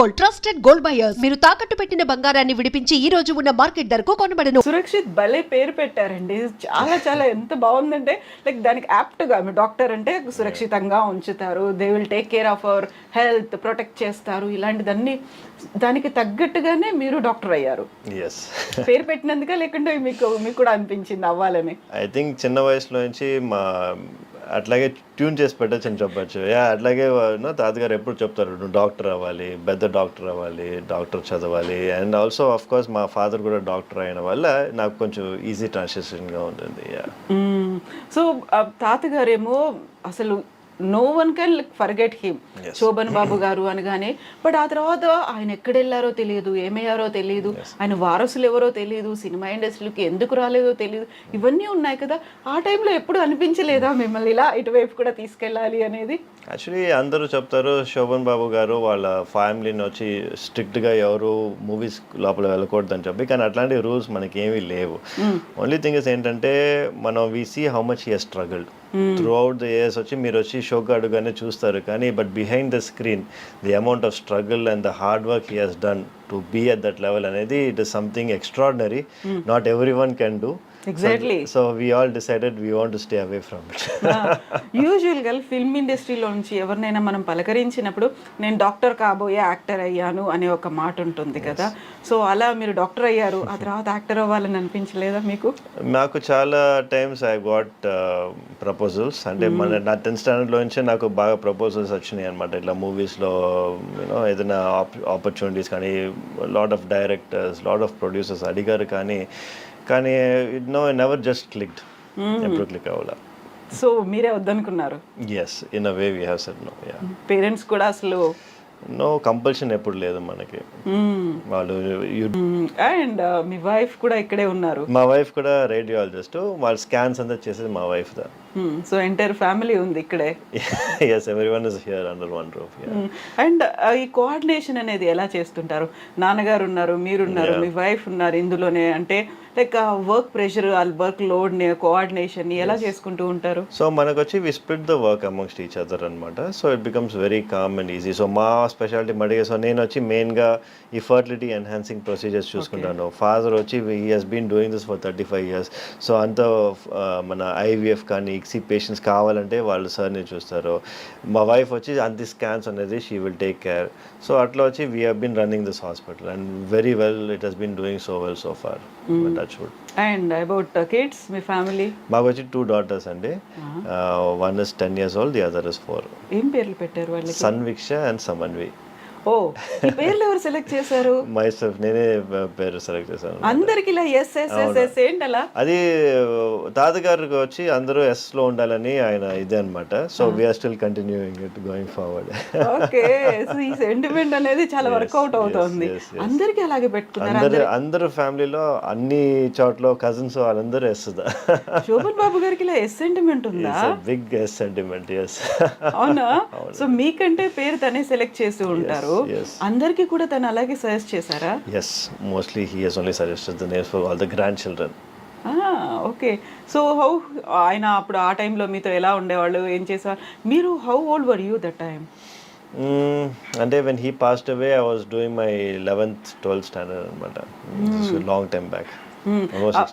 Gold, trusted gold buyers. మీరు తాకట్టు పెట్టిన బంగారాన్ని విడిపించి ఈ రోజు ఉన్న మార్కెట్ ధరకు కొనబడను. సురక్షిత్ భలే పేరు పెట్టారండి. చాలా చాలా ఎంత బాగుందంటే లైక్ దానికి యాప్ట్గా మీ డాక్టర్ అంటే సురక్షితంగా ఉంచుతారు, they will take care of our health, protect చేస్తారు, ఇలాంటిదన్నీ దానికి తగ్గట్టుగానే మీరు డాక్టర్ అయ్యారు. పేరు పెట్టినందుక లేకుంటే మీకు కూడా అనిపించింది అవ్వాలని? ఐ థింక్ చిన్న వయసులో నుంచి అట్లాగే ట్యూన్ చేసి పెట్టచ్చు అని చెప్పచ్చు. అట్లాగే తాతగారు ఎప్పుడు చెప్తారు, నువ్వు డాక్టర్ అవ్వాలి, పెద్ద డాక్టర్ అవ్వాలి, డాక్టర్ చదవాలి. అండ్ ఆల్సో ఆఫ్ కోర్స్ మా ఫాదర్ కూడా డాక్టర్ అయిన వల్ల నాకు కొంచెం ఈజీ ట్రాన్సిషన్గా ఉంటుంది. సో తాతగారేమో అసలు no one can forget him, Shobhan Babu గారు అనగానే. బట్ ఆ తర్వాత ఆయన ఎక్కడెళ్ళారో తెలియదు, ఏమయ్యారో తెలియదు, ఆయన వారసులు ఎవరో తెలియదు, సినిమా ఇండస్ట్రీకి ఎందుకు రాలేదో తెలియదు, ఇవన్నీ ఉన్నాయి కదా. ఆ టైంలో ఎప్పుడు అనిపించలేదా మిమ్మల్ని ఇలా ఇటువైపు కూడా తీసుకెళ్ళాలి అనేది? యాక్చువల్లీ అందరూ చెప్తారు శోభన్ బాబు గారు వాళ్ళ ఫ్యామిలీని వచ్చి స్ట్రిక్ట్గా ఎవరు మూవీస్ లోపల వెళ్ళకూడదని చెప్పి, కానీ అట్లాంటి రూల్స్ మనకి ఏమీ లేవు. ఓన్లీ థింగ్ ఇస్ ఏంటంటే మనం we see how much he has struggled throughout the years. మీరు వచ్చి షోకి అడుగానే చూస్తారు, కానీ but behind the screen the amount of struggle and the hard work he has done to be at that level అనేది it is something extraordinary. Not every one can do. Exactly. So we all decided we want to stay away from it. యూజువల్గా film ఇండస్ట్రీలో నుంచి ఎవరినైనా మనం పలకరించినప్పుడు నేను doctor కాబోయే actor అయ్యాను అనే ఒక మాట ఉంటుంది కదా. సో అలా మీరు డాక్టర్ అయ్యారు, ఆ తర్వాత యాక్టర్ అవ్వాలని అనిపించలేదా మీకు? నాకు చాలా టైమ్స్ ఐ గాట్ ప్రపోజల్స్. అంటే నా 10th స్టాండర్డ్లో నుంచే నాకు బాగా ప్రపోజల్స్ వచ్చినాయి అనమాట. ఇట్లా మూవీస్లో ఏదైనా ఆపర్చునిటీస్ కానీ, lot of directors, lot of producers అడిగారు, కానీ నెవర్ జస్ట్ క్లిక్డ్. ఎప్పుడు క్లిక్ అవ్వాల. సో మీరే వద్దనుకున్నారు? Yes, in a way we have said no. Parents కూడా అసలు నో కంపల్షన్ ఎప్పుడు లేదు మనకి. వాళ్ళు అండ్ మీ వైఫ్ కూడా ఇక్కడే ఉన్నారు? మా వైఫ్ కూడా రేడియాలజిస్ట్. వాళ్ళ స్కాన్స్ అంతా చేసేది మా వైఫ్ దా. సో ఎంటైర్ ఫ్యామిలీ ఉంది ఇక్కడే? yes, everyone is here under one roof. And ఈ కోఆర్డినేషన్ అనేది ఎలా చేస్తుంటారు? నాన్నగారు ఉన్నారు, మీరున్నారు, మీ వైఫ్ ఉన్నారు ఇందులోనే. అంటే like work pressure, work load, coordination ఎలా చేసుకుంటూ ఉంటారు? సో మనకు వచ్చి we split the work amongst each other అనమాట. So it becomes very calm and easy. So మా స్పెషాలిటీ మడిగా, సో నేను వచ్చి మెయిన్గా ఈ ఫర్టిలిటీ ఎన్హాన్సింగ్ ప్రొసీజర్స్ చూసుకుంటాను. ఫాదర్ వచ్చి he has been doing this for 35 years. So అంత మన ఐవీఎఫ్ కానీ ఇక్సీ పేషెంట్స్ కావాలంటే వాళ్ళు సార్ని చూస్తారు. మా వైఫ్ వచ్చి అంతి స్కాన్స్ అనేది she will take care. So అట్లా వచ్చి we have been running this hospital and very well it has been doing so well so far. Touch wood. And about kids, మీ ఫ్యామిలీ? మాకు వచ్చి 2 daughters అండి. One is 10 years old, the other is 4. ఏం పేర్లు పెట్టారు వాళ్ళకి? Sanviksha and Samanvi. ఓ, ఈ పేర్లు ఎవరు సెలెక్ట్ చేశారు? మైసెల్ఫ్, నేనే పేరు సెలెక్ట్ చేశాను. అందరికి ఇలా ఎస్ ఎస్ ఎస్ ఎస్ ఏంటి అలా? అది తాతగారికి వచ్చి అందరూ ఎస్ లో ఉండాలని ఆయన ఇదే అనమాట. So we are still continuing it going forward. Okay, so ఈ సెంటిమెంట్ అనేది చాలా వర్కౌట్ అవుతుంది. అందరికి అలాగే పెట్టుకున్నారు? అందరు ఫ్యామిలీలో అన్ని చోట్ల కజిన్స్ వాళ్ళందరూ ఎస్. శోభన్ బాబు గారికి ఇలా ఎస్ సెంటిమెంట్ ఉందా? Big S sentiment. ఎస్. అవునా? సో మీకంటే పేరు తనే సెలెక్ట్ చేసి ఉంటారు. అందరికి కూడా తను అలాగే సజెస్ట్ చేశారా? yes, mostly he has only suggested the names for all the grandchildren. Okay. So how ఆయన అప్పుడు ఆ టైంలో మీతో ఎలా ఉండేవాళ్ళు, ఏం చేసేవాళ్ళు? మీరు how old were you that time? అంటే when he passed away I was doing my 11th 12th standard అనమాట. long time back.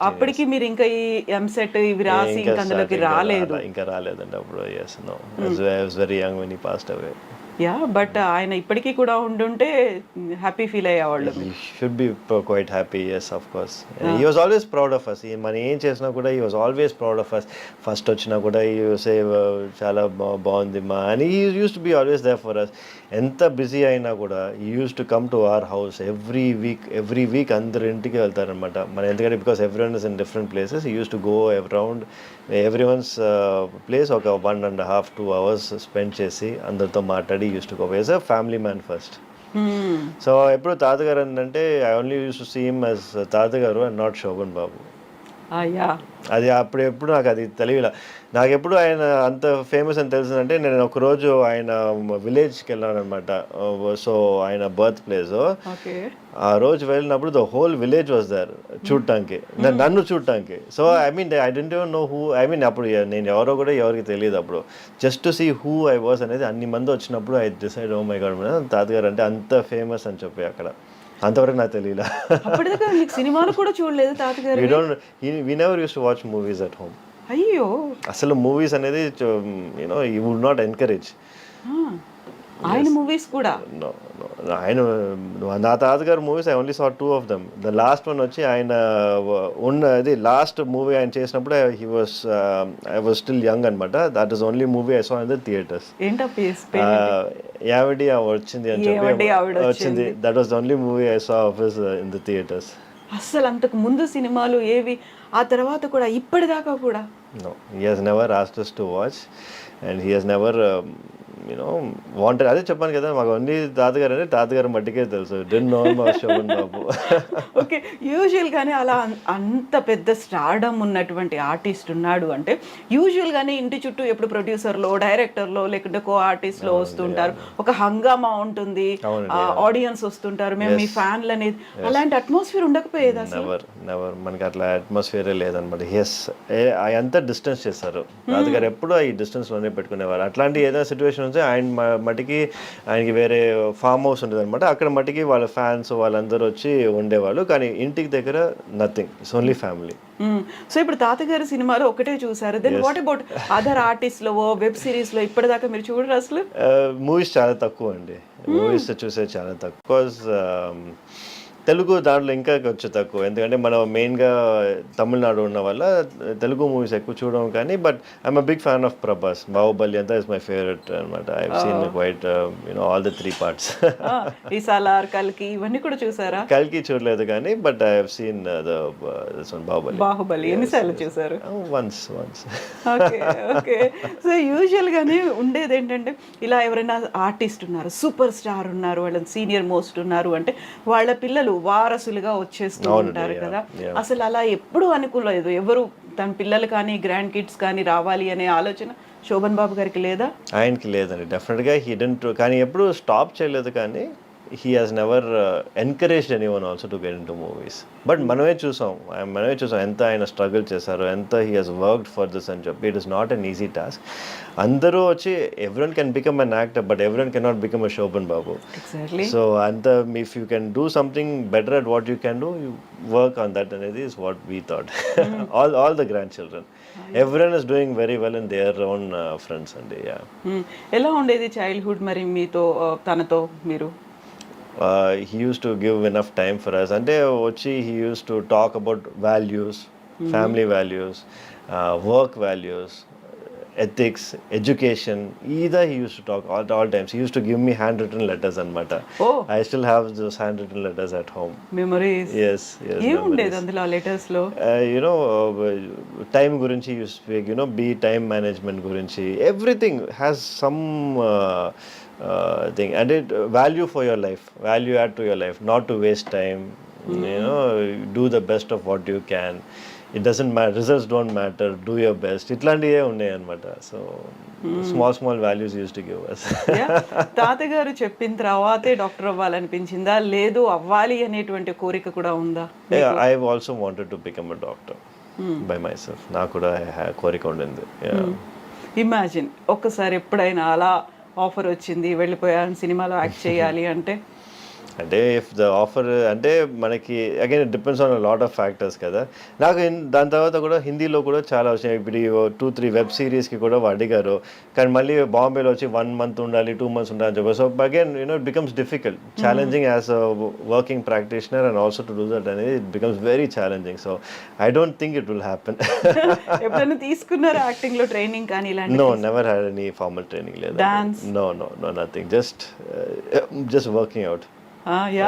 అప్పటికి మీరు ఇంకా ఈ ఎంసెట్ ఇవి రాసి ఇంకా అందులోకి రాలేదు? ఇంకా రాలేదండి అప్పుడు. yes, no, I was very young when he passed away. Yeah, but ఆయన ఇప్పటికీ కూడా ఉండుంటే హ్యాపీ ఫీల్ అయ్యేవాళ్ళు? He should be quite happy, yes, of course. He was always proud of us. మనం ఏం చేసినా కూడా he was always proud of us. First వచ్చినా కూడా he would say చాలా బాగుంది మా అని. he used to be always there for us. ఎంత బిజీ అయినా కూడా he used to come to our house every week అందరు ఇంటికి వెళ్తారనమాట. ఎందుకంటే because everyone is in different places, he used to go around everyone's place ఒక 1.5 2 hours spend చేసి అందరితో మాట్లాడి used to go as a family man first. So ఎప్పుడు తాతగారు అంటే I only use to see him as తాతగారు and not Shobhan Babu. Yeah అది అప్పుడు ఎప్పుడు నాకు అది తెలియలే. నాకు ఎప్పుడు ఆయన అంత ఫేమస్ అని తెలిసిందంటే నేను ఒకరోజు ఆయన విలేజ్కి వెళ్ళాను అనమాట. సో ఆయన బర్త్ ప్లేస్. ఓకే. ఆ రోజు వెళ్ళినప్పుడు the whole village was there చూడటానికి, నన్ను చూడటానికి. So I mean I don't even know who, I mean అప్పుడు నేను ఎవరో కూడా ఎవరికి తెలియదు అప్పుడు. Just to see who I was అనేది అన్ని మంది వచ్చినప్పుడు I decide oh my God తాతగారు అంటే అంత ఫేమస్ అని చెప్పి అక్కడ. అంతవరకు నాకు తెలియలే. అప్పటిదాకా మీకు సినిమాలు కూడా చూడలేదు తాతగారు? We never use to watch movies at home. అయ్యో, అసలు మూవీస్ అనేది you know you would not encourage. ఆయన మూవీస్ కూడా? ఆయన నా తాతగారు movies I only saw 2 of them. The last one వచ్చి ఆయన ఉన్నది లాస్ట్ మూవీ ఆయన చేసినప్పుడు ఐ వాజ్ స్టిల్ యంగ్ అనమాట. That is only movie I saw in the theatres. యావడి వచ్చింది అని చెప్పి వచ్చింది. That was the only movie I saw of his in the theatres. అసలు అంతకు ముందు సినిమాలు ఏవి, ఆ తర్వాత కూడా ఇప్పటిదాకా కూడా? No, he has never asked us to watch and he has never wanted. అదే చెప్పాను కదా, మాకు ఓన్లీ తాతగారు అంటే తాతగారు మట్టికే తెలుసు. డెంట్ నో మా శోభన్ బాబు. ఓకే. యూజువల్గానే అలా అంత పెద్ద స్టార్డమ్ ఉన్నటువంటి ఆర్టిస్ట్ ఉన్నాడు అంటే యూజువల్గానే ఇంటి చుట్టూ ఎప్పుడు ప్రొడ్యూసర్లో, డైరెక్టర్లో, లేకుంటే కో ఆర్టిస్ట్లో వస్తుంటారు. ఒక హంగామా ఉంటుంది, ఆడియన్స్ వస్తుంటారు, మేము మీ ఫ్యాన్లు అనేది. అలాంటి అట్మాస్ఫియర్ ఉండకపోయేది అసలు? నెవర్. మనకి అట్లా అట్మాస్ఫియరే లేదనమాట. అంతా డిస్టెన్స్ చేస్తారు. తాతగారు ఎప్పుడూ ఈ డిస్టెన్స్లోనే పెట్టుకునేవారు. అట్లాంటి ఏదైనా సిచ్యువేషన్ ఉంటే ఆయన మట్టికి ఆయనకి వేరే ఫామ్ హౌస్ ఉంటుంది అనమాట. అక్కడ మట్టికి వాళ్ళ ఫ్యాన్స్ వాళ్ళందరూ వచ్చి ఉండేవాళ్ళు. కానీ ఇంటికి దగ్గర nothing, it's only family. So ఇప్పుడు తాతగారి సినిమాలో ఒకటే చూసారు. దెన్ వాట్ అబౌట్ అదర్ ఆర్టిస్ట్లో, వెబ్ సిరీస్లో ఇప్పటిదాకా మీరు చూడరు అసలు? మూవీస్ చాలా తక్కువ అండి. మూవీస్ చూసేది చాలా తక్కువ. బికాజ్ తెలుగు దాంట్లో ఇంకా కొంచెం తక్కువ. ఎందుకంటే మనం మెయిన్గా తమిళనాడు ఉన్న వల్ల తెలుగు మూవీస్ ఎక్కువ చూడడం. కానీ but I'm a big fan of Prabhas. Baahubali అంతా ఇస్ మై ఫేవరెట్ అనమాట. I have seen quite all the 3 parts. ఈ సాలార్, కల్కి ఇవన్నీ కూడా చూసారా? కల్కి చూడలేదు కానీ but I have scene Baahubali. ఎన్నిసార్లు చూసారు? వన్స్. ఓకే. ఓకే. సో యూజువల్గానే ఉండేది ఏంటంటే ఇలా ఎవరైనా ఆర్టిస్ట్ ఉన్నారు, సూపర్ స్టార్ ఉన్నారు, వాళ్ళని సీనియర్ మోస్ట్ ఉన్నారు అంటే వాళ్ళ పిల్లలు వారసులుగా వచ్చేస్తూ ఉంటారు కదా. అసలు అలా ఎప్పుడు అనుకోలేదు ఎవరు తన పిల్లలు కానీ గ్రాండ్ కిడ్స్ కానీ రావాలి అనే ఆలోచన శోభన్ బాబు గారికి లేదా? ఆయనకి లేదండి, డెఫినెట్గా హీ డెంట్. కానీ ఎప్పుడు స్టాప్ చేయలేదు. కానీ he has never encouraged anyone also to get into movies. But మనమే చూసాం ఎంత ఆయన స్ట్రగుల్ చేశారో, ఎంత he has worked for this అని చెప్పి. It is not an easy task. అందరూ వచ్చి everyone can become an actor, but everyone cannot become a Shobhan Babu. Exactly. So if you can do something better at what you can do, you work on that అనేది is what we thought. all the grandchildren. Everyone is doing very well in their own friends and yeah. ఎలా ఉండేది childhood మరి మీతో, తనతో మీరు? He used to give enough time for us. Ante vachi he used to talk about values, family values, work values, ethics, education. Either he used to talk all times. He used to give me handwritten letters anamata. Oh, I still have those handwritten letters at home. Memories. Yes. Em undedi అందులో letters లో? Time gurinchi you speak, be time management gurinchi. Everything has some thing, and it value for your life, value add to your life, not to waste time. Do the best of what you can. It doesn't matter, results don't matter, do your best. ఇట్లాంటివే ఉన్నాయి అనమాట. So small values use to give us. తాతగారు చెప్పిన తర్వాతే doctor అవ్వాలనిపించిందా, లేదు అవ్వాలి అనేటువంటి కోరిక కూడా ఉందా? I have also wanted to become a doctor by my self. నాకు కూడా కోరిక ఉండింది. ఇమాజిన్ ఒక్కసారి ఎప్పుడైనా అలా ఆఫర్ వచ్చింది, వెళ్ళిపోయాను సినిమాలో యాక్ట్ చేయాలి అంటే ఇఫ్ ద ఆఫర్ అంటే మనకి again it depends on lot of factors కదా. నాకు దాని తర్వాత కూడా హిందీలో కూడా చాలా వచ్చినాయి. ఇప్పుడు 2-3 వెబ్ సిరీస్కి కూడా అడిగారు. కానీ మళ్ళీ బాంబేలో వచ్చి 1 month ఉండాలి, 2 months ఉండాలి అని చెప్పి. So again it becomes difficult, challenging as a working practitioner and also to do that అనేది it becomes very challenging. So I don't think it will happen. ఎప్పుడైనా తీసుకున్నారా యాక్టింగ్ లో ట్రైనింగ్ కానీ ఇలాంటి? No, never had any formal training. లేదు. Dance? No, nothing. Just working out. Yeah.